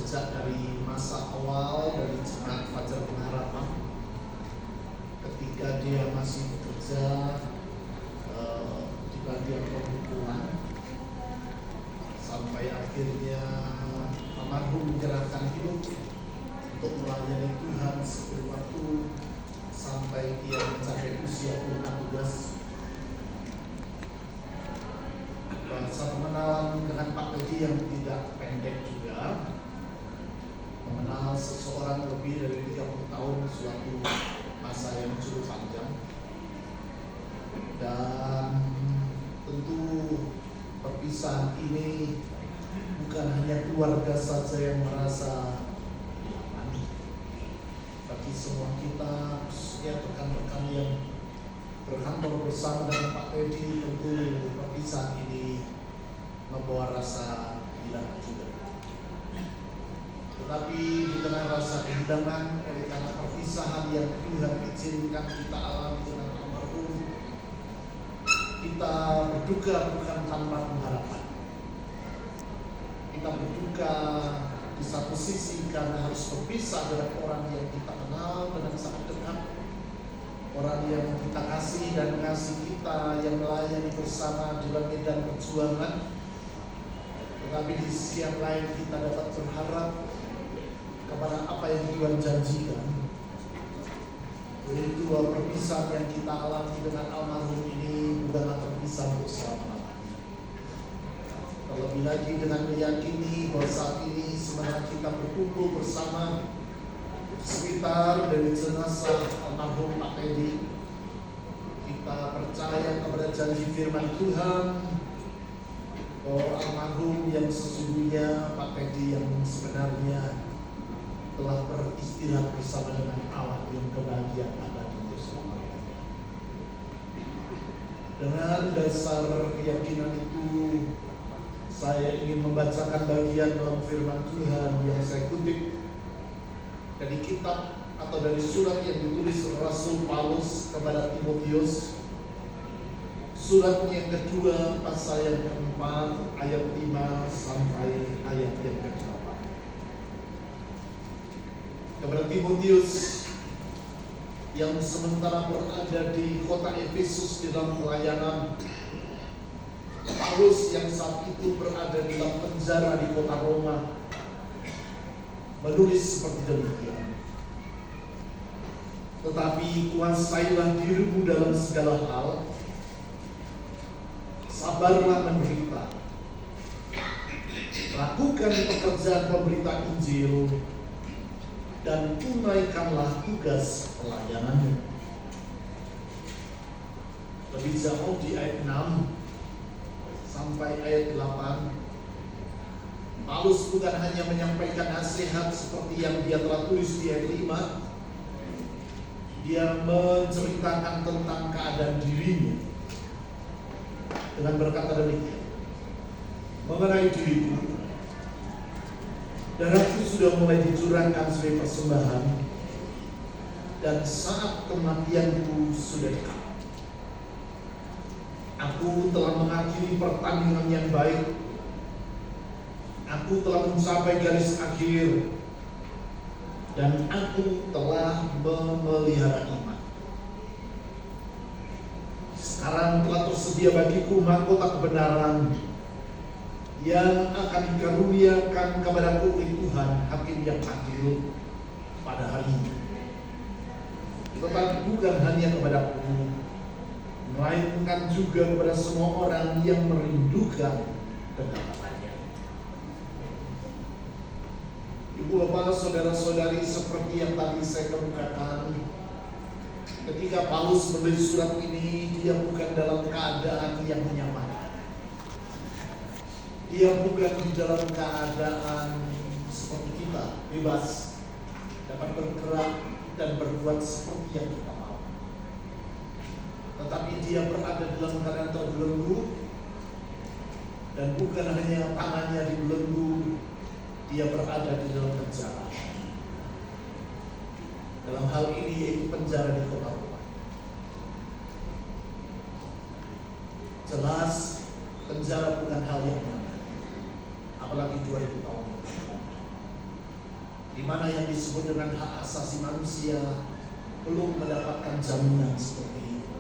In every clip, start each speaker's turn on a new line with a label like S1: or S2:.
S1: sejak dari masa awal dari Jemaat Fajar Pengharapan, ketika dia masih bekerja di bagian pembukuan, sampai akhirnya almarhum menyerahkan hidup untuk melayani Tuhan sepenuh waktu sampai dia mencapai usia puluhan tugas. Dan satu pengenalan dengan Pak Teddy yang tidak pendek juga, mengenal seseorang lebih dari 30 tahun, suatu masa yang cukup panjang. Dan tentu perpisahan ini bukan hanya keluarga saja yang merasa nyaman. Bagi semua kita, khususnya rekan-rekan yang berkantor bersama dengan Pak Teddy, tentu perpisahan ini membawa rasa hilang juga. Tetapi di tengah rasa kehilangan oleh karena perpisahan yang Tuhan izinkan kita alami dengan almarhum, kita berduka bukan tanpa pengharapan. Kita berduka di satu sisi karena harus berpisah dengan orang yang kita kenal dengan sangat dekat, orang yang kita kasih dan mengasihi kita, yang melayani bersama dalam medan perjuangan. Tetapi di sisi yang lain kita dapat berharap kepada apa yang Tuhan janjikan. Yaitu bahwa perpisahan yang kita alami dengan almarhum ini bukanlah perpisahan untuk selama-lamanya. Terlebih lagi dengan meyakini bahwa saat ini sebenarnya kita berkumpul bersama sekitar dari jenazah almarhum Pak Teddy, kita percaya kepada janji firman Tuhan bahwa almarhum yang sesungguhnya, Pak Teddy yang sebenarnya telah beristirahat bersama dengan Allah yang kebahagiaan abadi bersama-sama. Dengan dasar keyakinan itu, saya ingin membacakan bagian dalam firman Tuhan yang saya kutip dari kitab atau dari surat yang ditulis Rasul Paulus kepada Timotius, surat yang kedua pasal yang keempat ayat 5 sampai ayat yang ke-8. Kepada Timotius yang sementara berada di kota Efesus di dalam pelayanan, Paulus yang saat itu berada di dalam penjara di kota Roma menulis seperti demikian. Tetapi kuasailah dirimu dalam segala hal, sabarlah menderita, lakukan pekerjaan pemberita Injil, dan tunaikanlah tugas pelayananmu. Lebih jauh di ayat 6 sampai ayat 8, Paulus bukan hanya menyampaikan nasihat seperti yang dia telah tulis di ayat 5, dia menceritakan tentang keadaan dirinya dengan berkata demikian, mengenai diriku, darahku sudah mulai dicurahkan sebagai persembahan, dan saat kematianku sudah dekat. Aku telah mengakhiri pertandingan yang baik. Aku telah mencapai garis akhir, dan aku telah memelihara iman. Sekarang telah tersedia bagiku mahkota kebenaran yang akan dikaruniakan kepadaku oleh Tuhan, Hakim yang adil pada hari ini. Tetapi bukan hanya kepadaku, melainkan juga kepada semua orang yang merindukan kedapatan. Ibu bapak, saudara-saudari, seperti yang tadi saya kemukakan, ketika Paulus menulis surat ini, dia bukan dalam keadaan yang menyenangkan. Dia bukan di dalam keadaan seperti kita, bebas, dapat bergerak dan berbuat seperti yang kita mau. Tetapi dia berada dalam keadaan terbelenggu, dan bukan hanya tangannya dibelenggu, dia berada di dalam penjara. Dalam hal ini yaitu penjara di kota Roma. Jelas penjara bukan hal yang mudah, apalagi 2000 tahun. di mana yang disebut dengan hak asasi manusia belum mendapatkan jaminan seperti itu.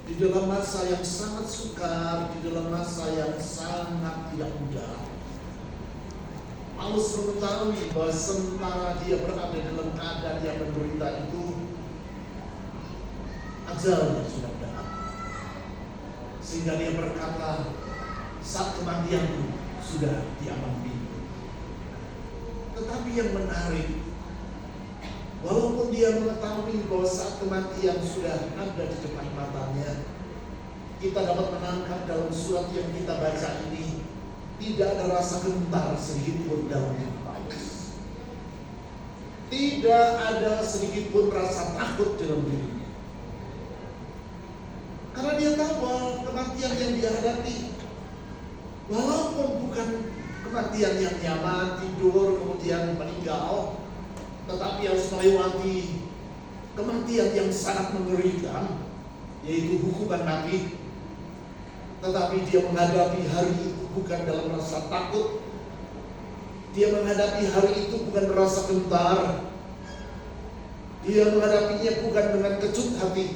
S1: Di dalam masa yang sangat sukar, di dalam masa yang sangat tidak mudah, Paulus mengetahui bahwa sementara dia berada dalam keadaan yang menderita itu, ajalnya sudah datang. Sehingga dia berkata, saat kematianku sudah di ambang pintu. Tetapi yang menarik, walaupun dia mengetahui bahwa saat kematian sudah ada di depan matanya, kita dapat menangkap dalam surat yang kita baca ini, tidak ada rasa gentar sedikit pun dalam diri Paulus. Tidak ada sedikit pun rasa takut dalam dirinya. Karena dia tahu bahwa kematian yang dia hadapi, walaupun bukan kematian yang nyaman, tidur kemudian meninggal, tetapi harus melewati kematian yang sangat mengerikan, yaitu hukuman mati. Tetapi dia menghadapi hari itu bukan dalam rasa takut. Dia menghadapi hari itu bukan rasa gentar. Dia menghadapinya bukan dengan kecut hati,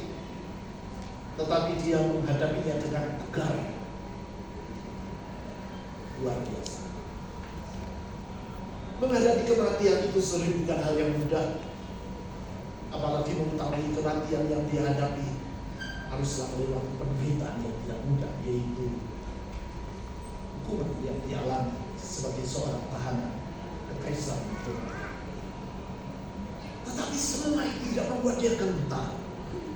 S1: tetapi dia menghadapinya dengan tegar. Luar biasa. Menghadapi kematian itu sering bukan hal yang mudah. Apalagi mengetahui kematian yang dihadapi haruslah melewati penderitaan yang tidak mudah, yaitu hukuman yang dialami sebagai seorang tahanan kekaisaran Roma. Tetapi semua itu tidak membuat dia gentar.